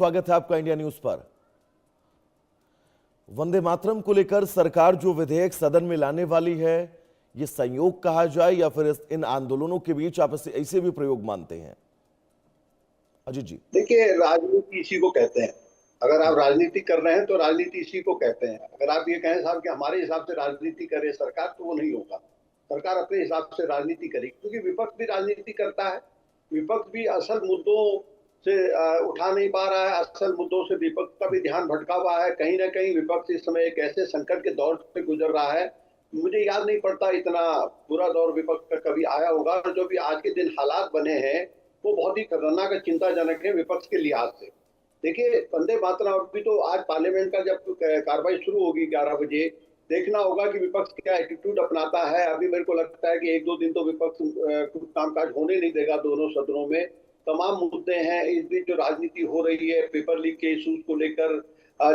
स्वागत है आपका इंडिया न्यूज पर। वंदे मातरम को लेकर सरकार जो विधेयक सदन में लाने वाली है, ये संयोग कहा जाए या फिर इन आंदोलनों के बीच आप ऐसे भी प्रयोग मानते हैं? अजीत जी, देखिए, राजनीति इसी को कहते हैं। अगर आप राजनीति कर रहे हैं तो राजनीति इसी को कहते हैं। अगर आप ये कहें साहब कि हमारे हिसाब से राजनीति करे सरकार, तो वो नहीं होगा। सरकार अपने हिसाब से राजनीति करेगी, क्योंकि विपक्ष भी राजनीति करता है। विपक्ष भी असल मुद्दों से उठा नहीं पा रहा है। असल मुद्दों से विपक्ष का भी ध्यान भटका हुआ है। कहीं ना कहीं विपक्ष इस समय एक ऐसे संकट के दौर से गुजर रहा है, मुझे याद नहीं पड़ता इतना बुरा दौर विपक्ष का कभी आया होगा। और जो भी आज के दिन हालात बने हैं वो बहुत ही खतरनाक और चिंताजनक है विपक्ष के लिहाज से। देखिए, वंदे मातरम, अभी तो आज पार्लियामेंट का जब कार्रवाई शुरू होगी 11 बजे, देखना होगा कि विपक्ष क्या एटीट्यूड अपनाता है। अभी मेरे को लगता है कि 1-2 दिन तो विपक्ष कुछ कामकाज होने नहीं देगा दोनों सदनों में। तमाम मुद्दे हैं। इस बीच जो राजनीति हो रही है पेपर लीक के इशूज को लेकर,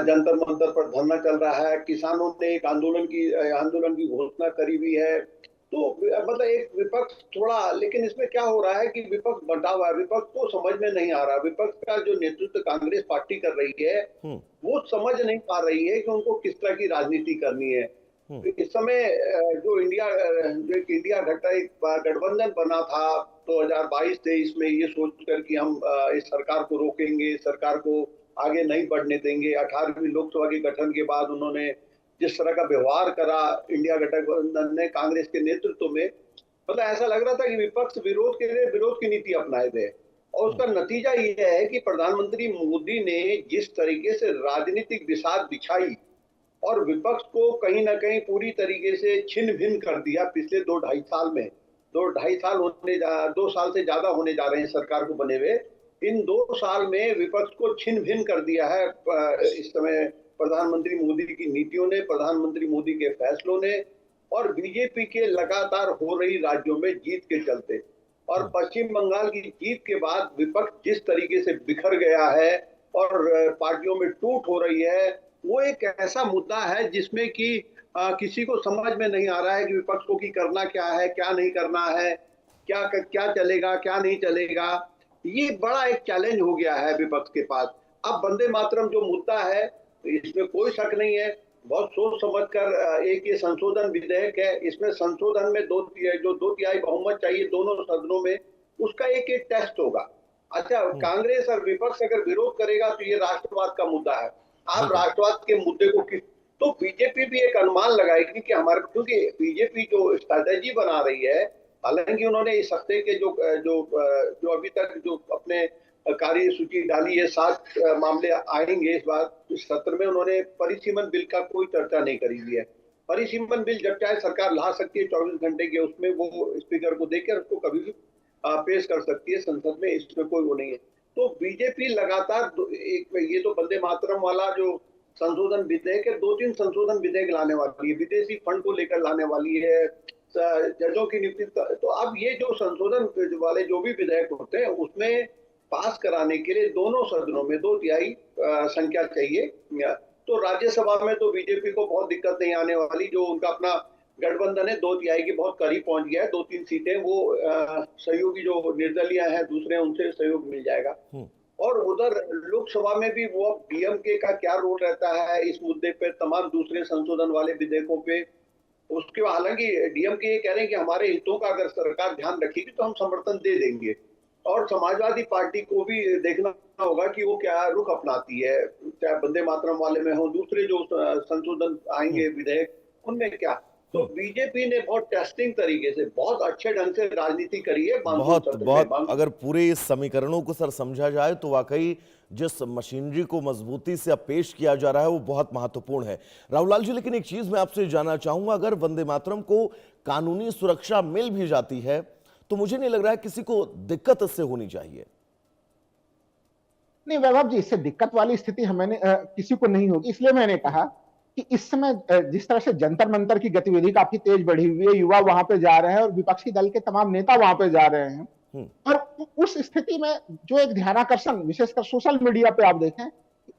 जंतर मंतर पर धरना चल रहा है, किसानों ने एक आंदोलन की घोषणा करी हुई है। तो मतलब एक विपक्ष थोड़ा, लेकिन इसमें क्या हो रहा है कि विपक्ष बंटा हुआ है। विपक्ष को समझ में नहीं आ रहा। विपक्ष का जो नेतृत्व कांग्रेस पार्टी कर रही है वो समझ नहीं पा रही है कि उनको किस तरह की राजनीति करनी है। इस समय जो एक इंडिया गठबंधन बना था 2022-23 में, ये सोचकर कि हम इस सरकार को रोकेंगे, सरकार को आगे नहीं बढ़ने देंगे। 18वीं लोकसभा के गठन के बाद उन्होंने जिस तरह का व्यवहार करा इंडिया गठबंधन ने कांग्रेस के नेतृत्व में, मतलब ऐसा लग रहा था कि विपक्ष विरोध के लिए विरोध की नीति अपनाए थे। और उसका नतीजा यह है कि प्रधानमंत्री मोदी ने जिस तरीके से राजनीतिक बिसात बिछाई और विपक्ष को कहीं ना कहीं पूरी तरीके से छिन्न भिन्न कर दिया पिछले 2-2.5 साल में। 2 साल से ज्यादा होने जा रहे हैं सरकार को बने हुए। इन 2 साल में विपक्ष को छिन्न भिन्न कर दिया है इस समय प्रधानमंत्री मोदी की नीतियों ने, प्रधानमंत्री मोदी के फैसलों ने, और बीजेपी के लगातार हो रही राज्यों में जीत के चलते। और पश्चिम बंगाल की जीत के बाद विपक्ष जिस तरीके से बिखर गया है और पार्टियों में टूट हो रही है, वो एक ऐसा मुद्दा है जिसमें कि किसी को समझ में नहीं आ रहा है कि विपक्ष को की करना क्या है, क्या नहीं करना है, क्या चलेगा, क्या नहीं चलेगा। ये बड़ा एक चैलेंज हो गया है विपक्ष के पास। अब वंदे मातरम जो मुद्दा है, इसमें कोई शक नहीं है, बहुत सोच समझकर एक ये संशोधन विधेयक है। इसमें संशोधन में 2/3 बहुमत चाहिए दोनों सदनों में, उसका एक टेस्ट होगा। अच्छा, कांग्रेस और विपक्ष अगर विरोध करेगा तो ये राष्ट्रवाद का मुद्दा है। आप राष्ट्रवाद के मुद्दे को तो बीजेपी भी एक अनुमान लगाएगी कि हमारे, क्योंकि बीजेपी जो स्ट्रैटेजी बना रही है, हालांकि उन्होंने इस हफ्ते के जो अभी तक जो अपने कार्य सूची डाली है, 7 मामले आएंगे इस बार इस सत्र में। उन्होंने परिसीमन बिल का कोई चर्चा नहीं करी हुई है। परिसीमन बिल जब चाहे सरकार ला सकती है 24 घंटे के, उसमें वो स्पीकर को देकर उसको कभी भी पेश कर सकती है संसद में, इसमें कोई वो नहीं है। तो बीजेपी लगातार ये तो वंदे मातरम वाला जो संशोधन विधेयक है, 2-3 संशोधन विधेयक लाने वाली है, विदेशी फंड को लेकर लाने वाली है, जजों की नियुक्ति। तो अब ये जो संशोधन वाले जो भी विधेयक होते हैं उसमें पास कराने के लिए दोनों सदनों में 2/3 संख्या चाहिए। तो राज्यसभा में तो बीजेपी को बहुत दिक्कत नहीं आने वाली। जो उनका अपना गठबंधन है 2/3 के बहुत करीब पहुंच गया है। 2-3 सीटें वो सहयोगी जो निर्दलीय हैं दूसरे, उनसे सहयोग मिल जाएगा। और उधर लोकसभा में भी वो डीएमके का क्या रोल रहता है इस मुद्दे पे, तमाम दूसरे संशोधन वाले विधेयकों पे। उसके बाद हालांकि डीएमके ये कह रहे हैं कि हमारे हितों का अगर सरकार ध्यान रखेगी तो हम समर्थन दे देंगे। और समाजवादी पार्टी को भी देखना होगा कि वो क्या रुख अपनाती है, चाहे वंदे मातरम वाले में हो, दूसरे जो संशोधन आएंगे विधेयक उनमें क्या। तो बीजेपी ने बहुत टेस्टिंग तरीके से, बहुत अच्छे ढंग से राजनीति करी है। बहुत अगर पूरे इस समीकरणों को सर समझा जाए तो वाकई जिस मशीनरी को मजबूती से अब पेश किया जा रहा है वो बहुत महत्वपूर्ण है। राहुल जी, लेकिन एक चीज मैं आपसे जानना चाहूंगा, अगर वंदे मातरम को कानूनी सुरक्षा मिल भी जाती है तो मुझे नहीं लग रहा है किसी को दिक्कत इससे होनी चाहिए। नहीं वैभव जी, इससे दिक्कत वाली स्थिति हमें किसी को नहीं होगी। इसलिए मैंने कहा कि इस समय जिस तरह से जंतर मंतर की गतिविधि काफी तेज बढ़ी हुई है, युवा वहां पे जा रहे हैं और विपक्षी दल के तमाम नेता वहां पे जा रहे हैं, और उस स्थिति में जो एक ध्यानाकर्षण, विशेषकर सोशल मीडिया पे आप देखें,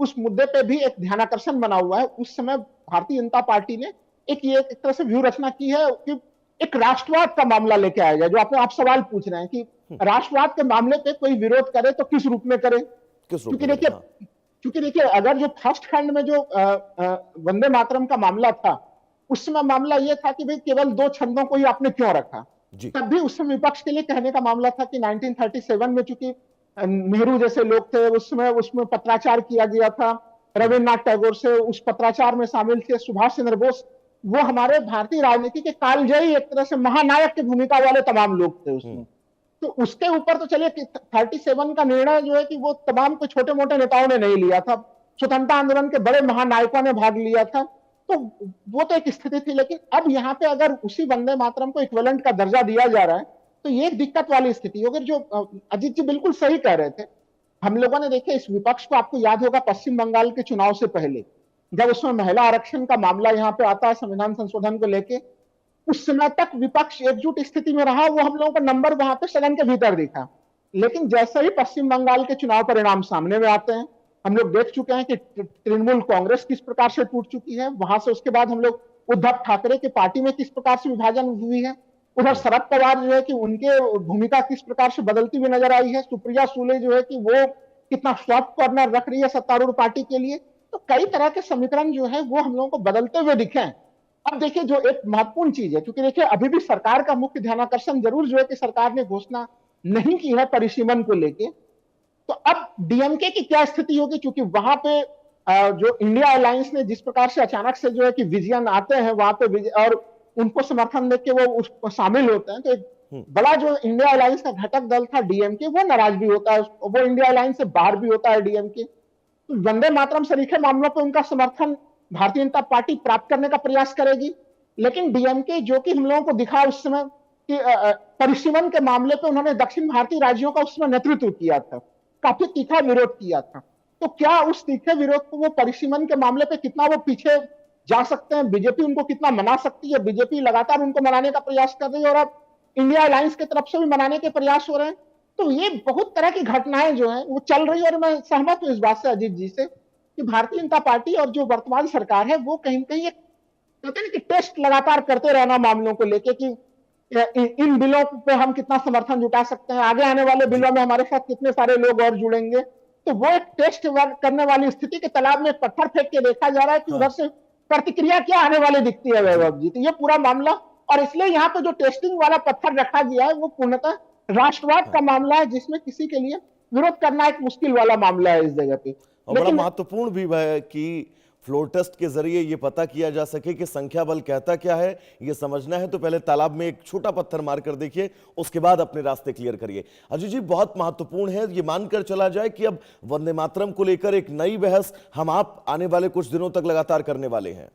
उस मुद्दे पे भी एक ध्यानाकर्षण बना हुआ है। उस समय भारतीय जनता पार्टी ने एक तरह से व्यूह रचना की है कि एक राष्ट्रवाद का मामला लेके आया जाए। जो आप सवाल पूछ रहे हैं कि राष्ट्रवाद के मामले पे कोई विरोध करे तो किस रूप में करे, क्योंकि देखिए क्योंकि देखिए, अगर जो फर्स्ट खंड में जो वंदे मातरम का मामला था, उस समय मामला यह था कि भाई केवल 2 छंदों को ही आपने क्यों रखा। जी। तब भी उस समय विपक्ष के लिए कहने का मामला था कि 1937 में चूंकि नेहरू जैसे लोग थे, उसमें पत्राचार किया गया था, रविन्द्रनाथ टैगोर से उस पत्राचार में शामिल थे सुभाष चंद्र बोस, वो हमारे भारतीय राजनीति के कालजयी, एक तरह से महानायक की भूमिका वाले तमाम लोग थे उसमें। तो उसके ऊपर तो चलिए 37 का निर्णय जो है कि वो तमाम को छोटे मोटे नेताओं ने नहीं लिया था, स्वतंत्रता आंदोलन के बड़े महानायकों ने भाग लिया था, तो वो तो एक स्थिति थी। लेकिन अब यहाँ पे अगर उसी वंदे मातरम को इक्विवेलेंट का दर्जा दिया जा रहा है तो ये एक दिक्कत वाली स्थिति होगी। जो अजीत जी बिल्कुल सही कह रहे थे, हम लोगों ने देखे इस विपक्ष को, आपको याद होगा पश्चिम बंगाल के चुनाव से पहले जब उसमें महिला आरक्षण का मामला यहाँ पे आता है संविधान संशोधन को लेके, उस समय तक विपक्ष एकजुट स्थिति में रहा, वो हम लोगों का नंबर वहां पे सदन के भीतर दिखा। लेकिन जैसे ही पश्चिम बंगाल के चुनाव परिणाम सामने में आते हैं, हम लोग देख चुके हैं कि तृणमूल कांग्रेस किस प्रकार से टूट चुकी है, वहां से उसके बाद हम लोग उद्धव ठाकरे की पार्टी में किस प्रकार से विभाजन हुई है, उधर शरद पवार जो है कि उनके भूमिका किस प्रकार से बदलती हुई नजर आई है, सुप्रिया सुले जो है कि वो कितना सॉफ्ट कॉर्नर रख रही है सत्तारूढ़ पार्टी के लिए। तो कई तरह के समीकरण जो है वो हम लोगों को बदलते हुए दिखे हैं। अब देखिए, जो एक महत्वपूर्ण चीज है, क्योंकि देखिए अभी भी सरकार का मुख्य ध्यानाकर्षण जरूर जो है कि सरकार ने घोषणा नहीं की है परिसीमन को लेके, तो अब डीएमके की क्या स्थिति होगी, क्योंकि वहां पे जो इंडिया अलायंस ने जिस प्रकार से अचानक से जो है कि विजयन आते हैं वहां पे और उनको समर्थन देके वो उसको शामिल होते हैं, तो एक बड़ा जो इंडिया अलायंस का घटक दल था डीएमके, वो नाराज भी होता है, वो इंडिया अलायंस से बाहर भी होता है डीएमके। तो वंदे मातरम सरीखे मामलों पर उनका समर्थन भारतीय जनता पार्टी प्राप्त करने का प्रयास करेगी, लेकिन डीएमके जो कि हम लोगों को दिखा उस समय कि परिसीमन के मामले पे उन्होंने दक्षिण भारतीय राज्यों का उसमें नेतृत्व किया था, काफी तीखा विरोध किया था। तो क्या उस तीखे विरोध को वो परिसीमन के मामले पे कितना वो पीछे जा सकते हैं, बीजेपी उनको कितना मना सकती है? बीजेपी लगातार उनको मनाने का प्रयास कर रही है और अब इंडिया अलायंस की तरफ से भी मनाने के प्रयास हो रहे हैं। तो ये बहुत तरह की घटनाएं जो है वो चल रही है और मैं सहमत हूं इस बात से अजीत जी से कि भारतीय जनता पार्टी और जो वर्तमान सरकार है वो कहीं कहीं एक कहते हैं कि टेस्ट लगातार करते रहना मामलों को लेके कि इन बिलों पे हम कितना समर्थन जुटा सकते हैं, आगे आने वाले बिलों में हमारे साथ कितने सारे लोग और जुड़ेंगे। तो वो एक टेस्ट करने वाली स्थिति के तालाब में पत्थर फेंक के देखा जा रहा है कि उधर से प्रतिक्रिया क्या आने वाली दिखती है वैभव जी। तो ये पूरा मामला, और इसलिए यहाँ पे जो टेस्टिंग वाला पत्थर रखा गया है वो पूर्णतः राष्ट्रवाद का मामला है, जिसमें किसी के लिए विरोध करना एक मुश्किल वाला मामला है इस जगह पे। और बड़ा महत्वपूर्ण भी है कि फ्लोर टेस्ट के जरिए ये पता किया जा सके कि संख्या बल कहता क्या है। ये समझना है तो पहले तालाब में एक छोटा पत्थर मारकर देखिए, उसके बाद अपने रास्ते क्लियर करिए। अजय जी, बहुत महत्वपूर्ण है ये मानकर चला जाए कि अब वंदे मातरम को लेकर एक नई बहस हम आप आने वाले कुछ दिनों तक लगातार करने वाले हैं।